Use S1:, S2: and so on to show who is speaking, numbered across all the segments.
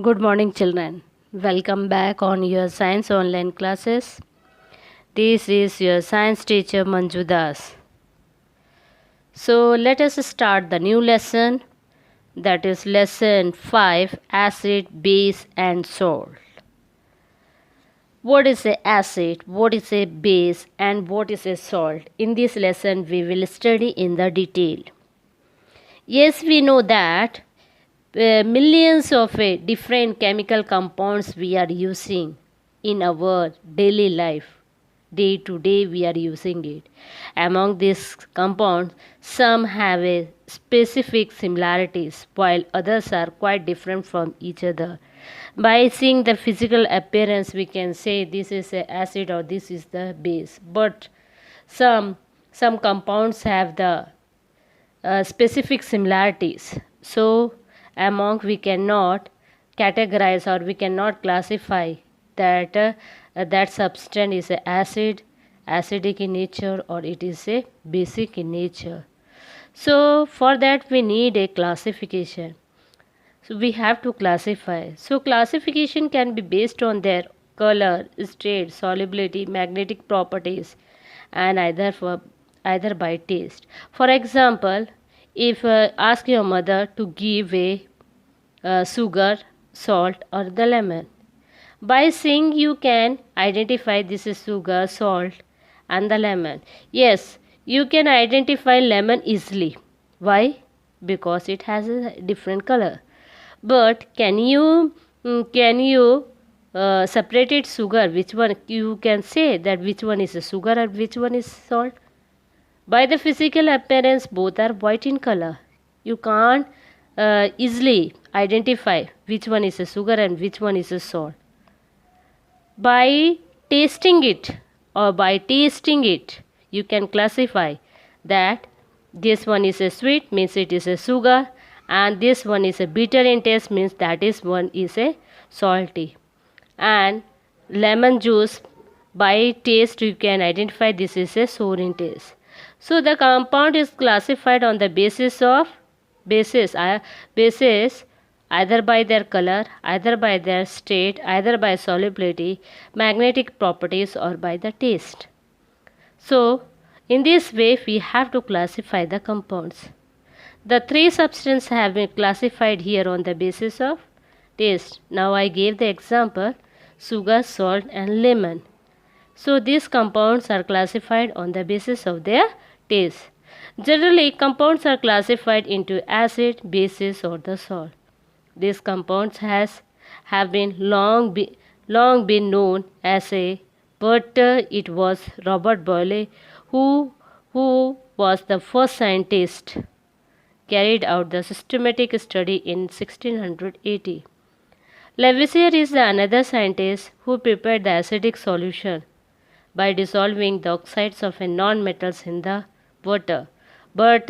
S1: Good morning, children. Welcome back on your science online classes. This is your science teacher Manju Das. So, let us start the new lesson, that is lesson 5, acid, base and salt. What is a acid, what is a base and what is a salt? In this lesson we will study in the detail. Yes, we know that millions of different chemical compounds we are using in our daily life. Day to day we are using it. Among these compounds, some have a specific similarities while others are quite different from each other. By seeing the physical appearance we can say this is a acid or this is the base. But some compounds have the specific similarities. So among we cannot categorize or we cannot classify that that substance is a acidic in nature or it is a basic in nature. So for that we need a classification. So we have to classify. So classification can be based on their color, state, solubility, magnetic properties, and either by taste. For example, if ask your mother to give a sugar, salt, or the lemon. By seeing you can identify this is sugar, salt, and the lemon. Yes, you can identify lemon easily. Why? Because it has a different color. But can you separate it sugar? Which one you can say that which one is a sugar and which one is salt? By the physical appearance, both are white in color. You can't easily identify which one is a sugar and which one is a salt. By tasting it you can classify that this one is a sweet means it is a sugar, and this one is a bitter in taste means that is one is a salty. And lemon juice, by taste you can identify this is a sour in taste. So the compound is classified on the basis either by their color, either by their state, either by solubility, magnetic properties, or by the taste. So in this way we have to classify the compounds. The three substances have been classified here on the basis of taste. Now I gave the example sugar, salt and lemon. So these compounds are classified on the basis of their taste. Generally, compounds are classified into acid, bases or the salt. These compounds have been long been known as a, but it was Robert Boyle who was the first scientist carried out the systematic study in 1680. Lavoisier is the another scientist who prepared the acidic solution by dissolving the oxides of a non-metals in the water. But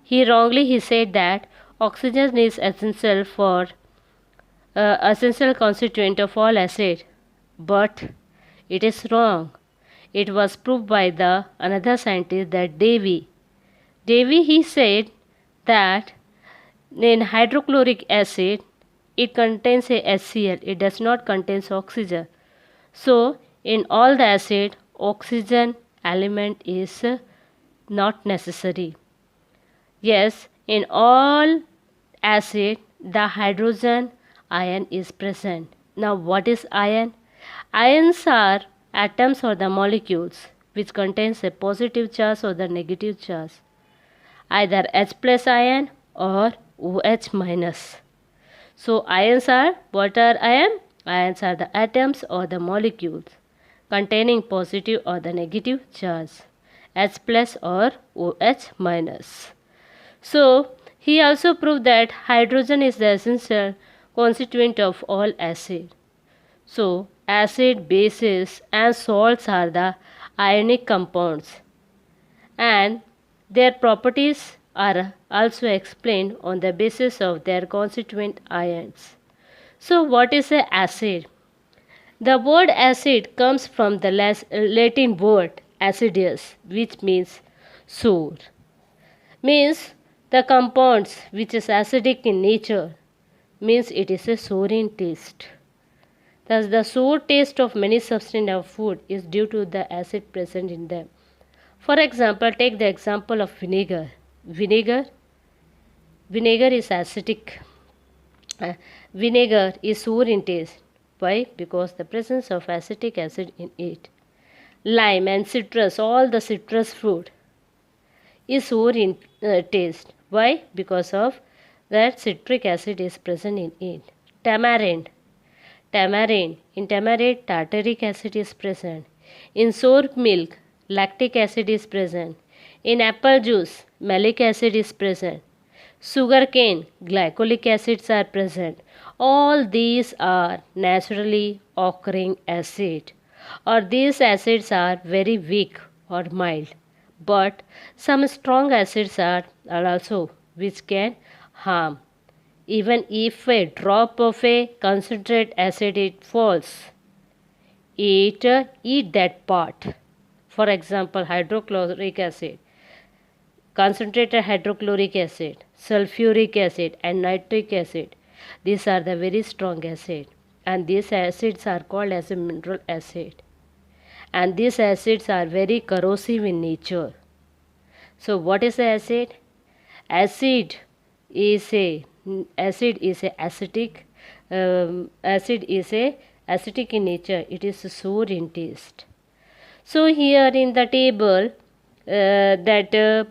S1: he said that oxygen is essential constituent of all acid. But it is wrong. It was proved by the another scientist, that Davy. He said that in hydrochloric acid it contains a HCl. It does not contain oxygen. So in all the acid, oxygen element is not necessary. Yes, in all acid the hydrogen ion is present. Now what is ion? Ions are atoms or the molecules which contains a positive charge or the negative charge, either H plus ion or OH minus. So ions are, what are ion? Ions are the atoms or the molecules containing positive or the negative charge, H plus or OH minus. So he also proved that hydrogen is the essential constituent of all acid. So acid, bases and salts are the ionic compounds, and their properties are also explained on the basis of their constituent ions. So what is an acid? The word acid comes from the Latin word acidius, which means sour. Means the compounds which is acidic in nature, means it is a sour in taste. Thus, the sour taste of many substances of food is due to the acid present in them. For example, take the example of vinegar. Vinegar is acidic. Vinegar is sour in taste. Why? Because the presence of acetic acid in it. Lime and citrus, all the citrus fruit is sour in taste. Why? Because of that citric acid is present in it. Tamarind. In tamarind, tartaric acid is present. In sour milk, lactic acid is present. In apple juice, malic acid is present. Sugarcane, glycolic acids are present. All these are naturally occurring acid, or these acids are very weak or mild. But some strong acids are also which can harm. Even if a drop of a concentrate acid it falls, it eat that part. For example, hydrochloric acid, concentrated hydrochloric acid, sulfuric acid and nitric acid. These are the very strong acid, and these acids are called as a mineral acid. And these acids are very corrosive in nature. So what is the acid? Acid is a acidic. Acid is a acidic in nature. It is sour in taste. So here in the table that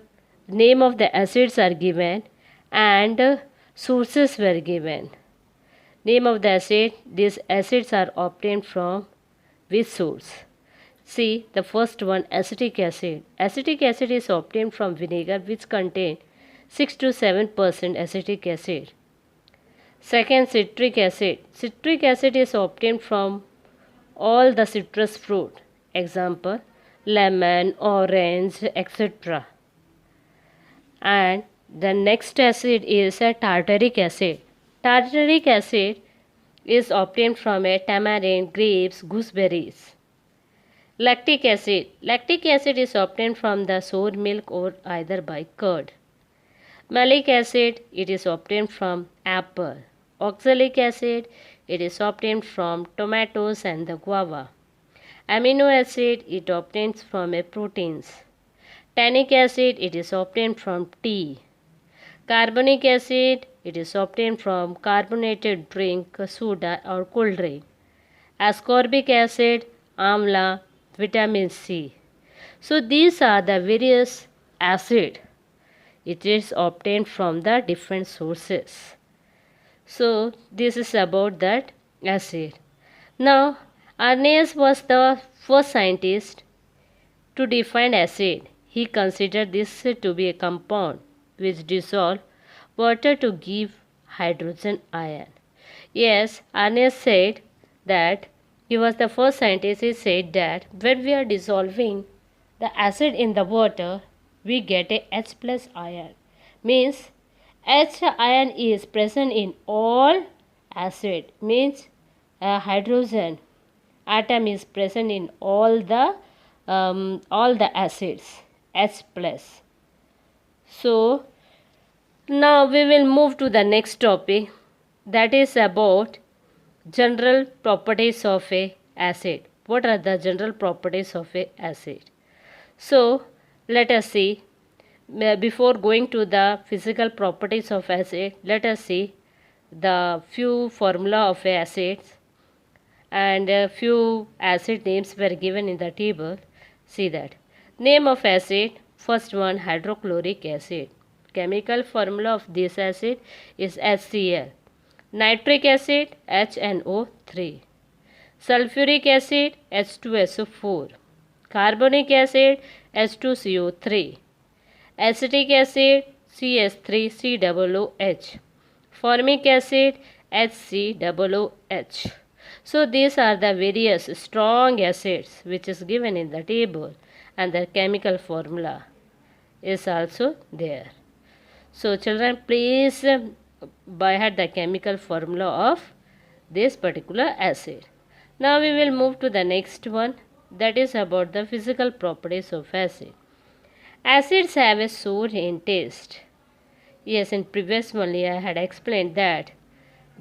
S1: name of the acids are given and sources were given. Name of the acid. These acids are obtained from which source? See the first one, acetic acid. Acetic acid is obtained from vinegar which contain 6 to 7% acetic acid. Second, citric acid. Citric acid is obtained from all the citrus fruit. Example, lemon, orange, etc. And the next acid is a tartaric acid. Tartaric acid is obtained from a tamarind, grapes, gooseberries. Lactic acid. Lactic acid is obtained from the sour milk or either by curd. Malic acid, it is obtained from apple. Oxalic acid, it is obtained from tomatoes and the guava. Amino acid, it obtains from a proteins. Tannic acid, it is obtained from tea. Carbonic acid, it is obtained from carbonated drink, soda or cold drink. Ascorbic acid, amla, vitamin C. So these are the various acid. It is obtained from the different sources. So this is about that acid. Now Arrhenius was the first scientist to define acid. He considered this to be a compound which dissolve water to give hydrogen ion. Yes, Arrhenius said that he was the first scientist. He said that when we are dissolving the acid in the water, we get a H plus ion. Means H ion is present in all acid. Means a hydrogen atom is present in all the acids. H plus. So now we will move to the next topic, that is about general properties of a acid. What are the general properties of a acid? So let us see. Before going to the physical properties of acid, let us see the few formula of acids, and a few acid names were given in the table. See that. Name of acid. First one, hydrochloric acid. Chemical formula of this acid is HCl. Nitric acid, HNO3. Sulfuric acid, H2SO4. Carbonic acid, H2CO3. Acetic acid, CS3COOH. Formic acid, HCOOH. So these are the various strong acids which is given in the table, and the chemical formula is also there. So children, please by heart the chemical formula of this particular acid. Now we will move to the next one, that is about the physical properties of acid. Acids have a sour in taste. Yes, in previous only I had explained that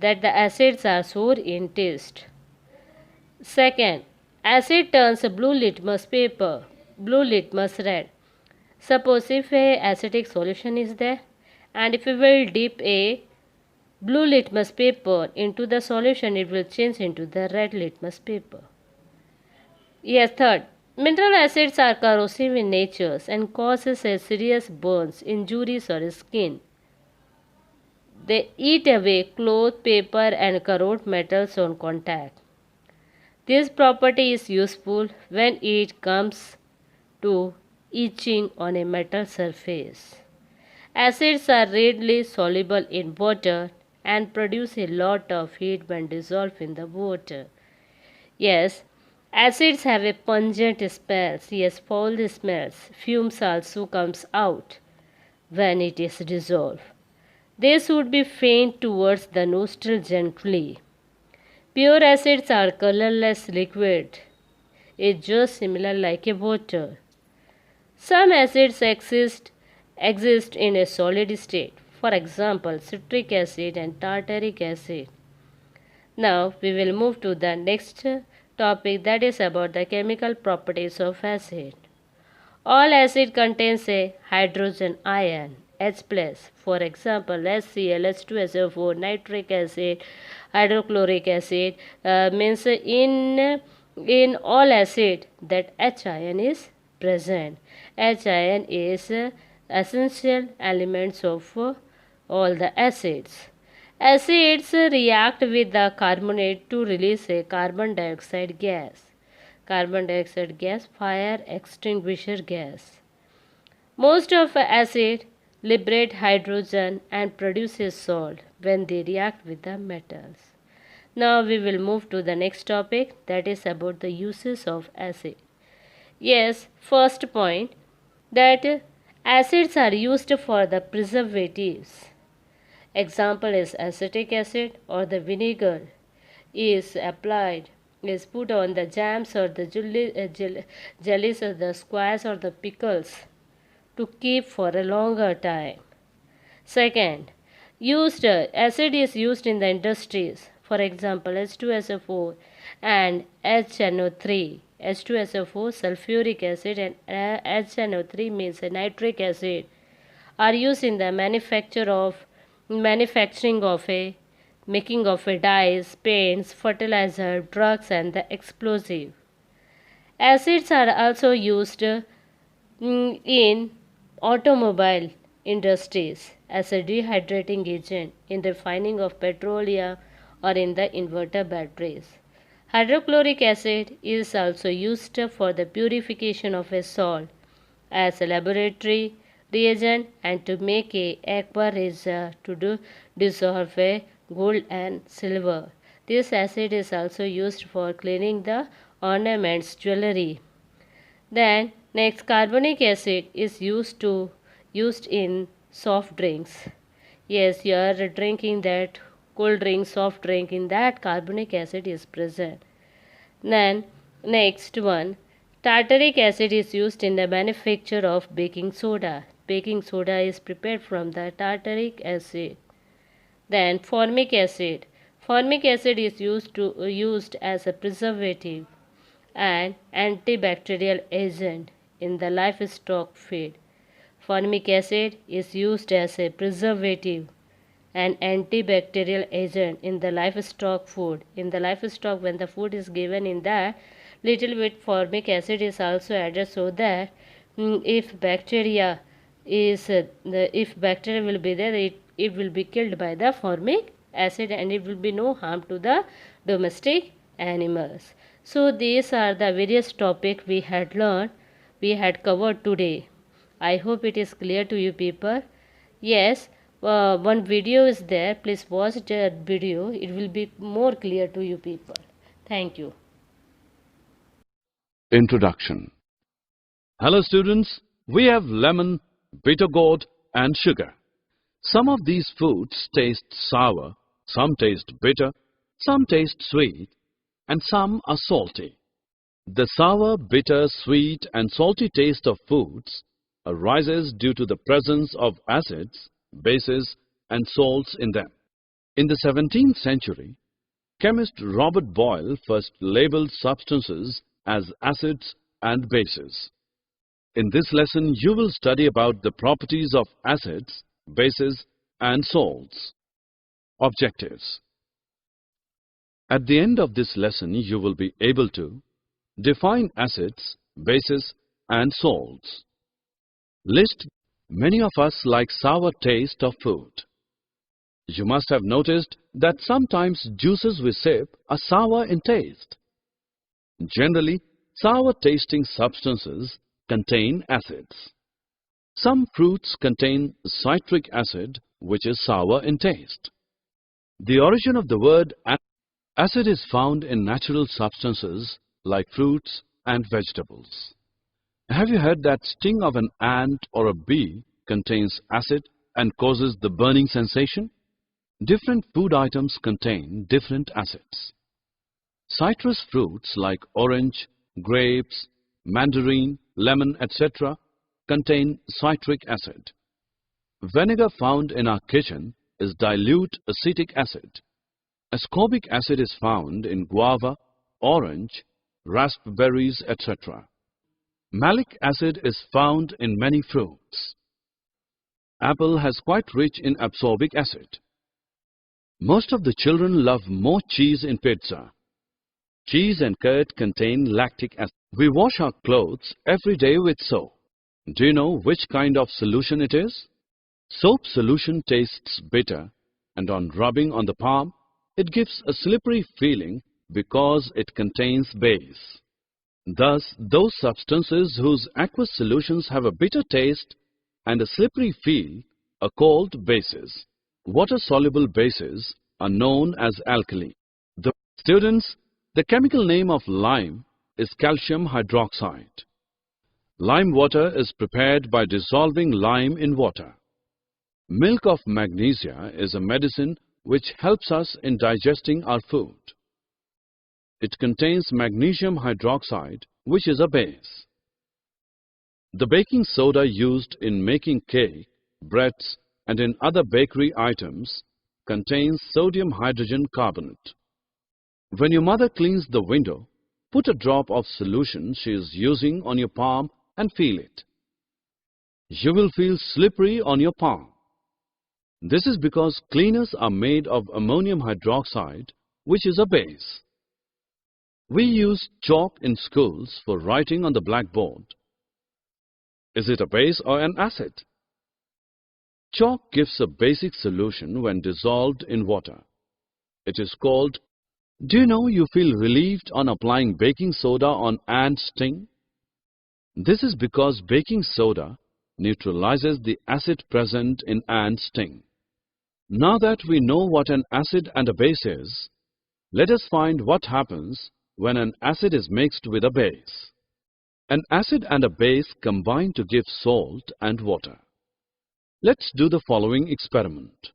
S1: that the acids are sour in taste. Second, acid turns blue litmus paper, blue litmus red. Suppose if a acidic solution is there, and if we will dip a blue litmus paper into the solution, it will change into the red litmus paper. Yes, third, mineral acids are corrosive in nature and causes a serious burns, injuries or skin. They eat away cloth, paper and corrode metals on contact. This property is useful when it comes to etching on a metal surface. Acids are readily soluble in water and produce a lot of heat when dissolved in the water. Yes, acids have a pungent smell. Yes, foul smells. Fumes also comes out when it is dissolved. They should be faint towards the nostril gently. Pure acids are colorless liquid. It's just similar like a water. Some acids exist in a solid state. For example, citric acid and tartaric acid. Now we will move to the next topic, that is about the chemical properties of acid. All acid contains a hydrogen ion H+. For example, HCl, H2SO4, nitric acid, hydrochloric acid means in all acid that H ion is present. H ion is essential elements of all the acids. Acids react with the carbonate to release a carbon dioxide gas. Carbon dioxide gas, fire extinguisher gas. Most of acid liberate hydrogen and produces salt when they react with the metals. Now we will move to the next topic, that is about the uses of acid. Yes, first point, that acids are used for the preservatives. Example is acetic acid or the vinegar is put on the jams or the jellies or the squash or the pickles to keep for a longer time. Second, acid is used in the industries. For example, H2SO4 and HNO3. H2SO4 sulfuric acid and HNO3 means nitric acid are used in the manufacturing of making of dyes, paints, fertilizer, drugs and the explosive. Acids are also used in automobile industries as a dehydrating agent in refining of petroleum or in the inverter batteries. Hydrochloric acid is also used for the purification of a salt as a laboratory reagent and to make a aqua regia to dissolve a gold and silver. This acid is also used for cleaning the ornaments, jewelry. Then next, carbonic acid is used in soft drinks. Yes, you are drinking that cold drink, soft drink, in that carbonic acid is present. Then next one, tartaric acid is used in the manufacture of baking soda. Baking soda is prepared from the tartaric acid. Then formic acid. Formic acid is used as a preservative and antibacterial agent in the livestock feed. Formic acid is used as a preservative and antibacterial agent in the livestock food. In the livestock, when the food is given, in that little bit formic acid is also added so that if bacteria will be there, it will be killed by the formic acid and it will be no harm to the domestic animals. So these are the various topics we had covered today. I hope it is clear to you people. Yes, one video is there. Please watch that video. It will be more clear to you people. Thank you.
S2: Introduction. Hello students, we have lemon, bitter gourd and sugar. Some of these foods taste sour, some taste bitter, some taste sweet and some are salty. The sour, bitter, sweet and salty taste of foods arises due to the presence of acids, bases and salts in them. In the 17th century, chemist Robert Boyle first labeled substances as acids and bases. In this lesson, you will study about the properties of acids, bases, and salts. Objectives. At the end of this lesson, you will be able to define acids, bases, and salts. List. Many of us like sour taste of food. You must have noticed that sometimes juices we sip are sour in taste. Generally, sour tasting substances contain acids. Some fruits contain citric acid, which is sour in taste. The origin of the word acid is found in natural substances like fruits and vegetables. Have you heard that sting of an ant or a bee contains acid and causes the burning sensation? Different food items contain different acids. Citrus fruits like orange, grapes, mandarin, lemon, etc. contain citric acid. Vinegar found in our kitchen is dilute acetic acid. Ascorbic acid is found in guava, orange, raspberries, etc. Malic acid is found in many fruits. Apple has quite rich in absorbic acid. Most of the children love more cheese in pizza. Cheese and curd contain lactic acid. We wash our clothes every day with soap. Do you know which kind of solution it is? Soap solution tastes bitter, and on rubbing on the palm, it gives a slippery feeling because it contains base. Thus, those substances whose aqueous solutions have a bitter taste and a slippery feel are called bases. Water-soluble bases are known as alkali. Students, the chemical name of lime is calcium hydroxide. Lime water is prepared by dissolving lime in water. Milk of magnesia is a medicine which helps us in digesting our food. It contains magnesium hydroxide, which is a base. The baking soda used in making cake, breads, and in other bakery items contains sodium hydrogen carbonate. When your mother cleans the window, put a drop of solution she is using on your palm and feel it. You will feel slippery on your palm. This is because cleaners are made of ammonium hydroxide, which is a base. We use chalk in schools for writing on the blackboard. Is it a base or an acid? Chalk gives a basic solution when dissolved in water. It is called. Do you know you feel relieved on applying baking soda on ant sting? This is because baking soda neutralizes the acid present in ant sting. Now that we know what an acid and a base is, let us find what happens when an acid is mixed with a base. An acid and a base combine to give salt and water. Let's do the following experiment.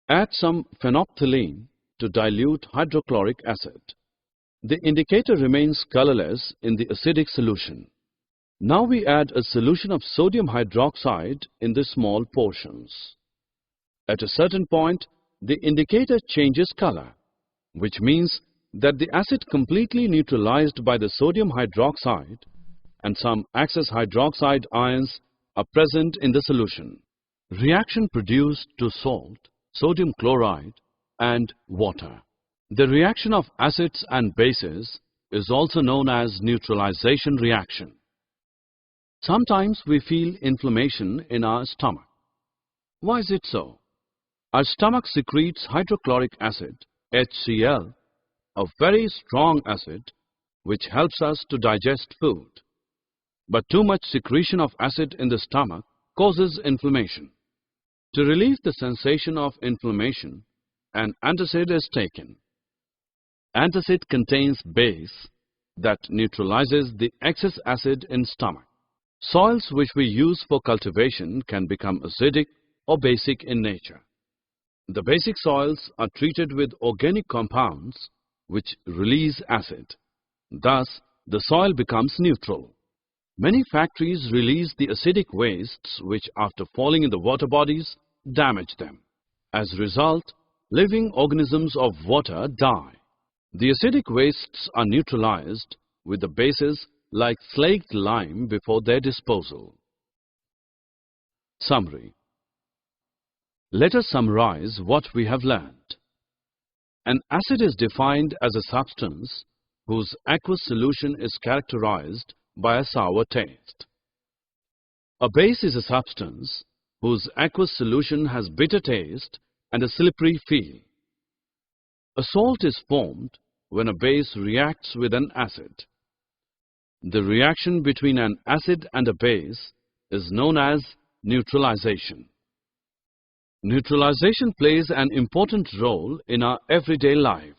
S2: Add some phenolphthalein to dilute hydrochloric acid. The indicator remains colorless in the acidic solution. Now we add a solution of sodium hydroxide in the small portions. At a certain point, the indicator changes color, which means that the acid completely neutralized by the sodium hydroxide and some excess hydroxide ions are present in the solution. Reaction produced to salt, sodium chloride, and water. The reaction of acids and bases is also known as neutralization reaction. Sometimes we feel inflammation in our stomach. Why is it so? Our stomach secretes hydrochloric acid, HCl, a very strong acid which helps us to digest food. But too much secretion of acid in the stomach causes inflammation. To relieve the sensation of inflammation, an antacid is taken. Antacid contains base that neutralizes the excess acid in stomach. Soils which we use for cultivation can become acidic or basic in nature. The basic soils are treated with organic compounds which release acid. Thus, the soil becomes neutral. Many factories release the acidic wastes which, after falling in the water bodies, damage them. As a result, living organisms of water die. The acidic wastes are neutralized with the bases like slaked lime before their disposal. Summary. Let us summarize what we have learned. An acid is defined as a substance whose aqueous solution is characterized by a sour taste. A base is a substance whose aqueous solution has bitter taste and a slippery feel. A salt is formed when a base reacts with an acid. The reaction between an acid and a base is known as neutralization. Neutralization plays an important role in our everyday life.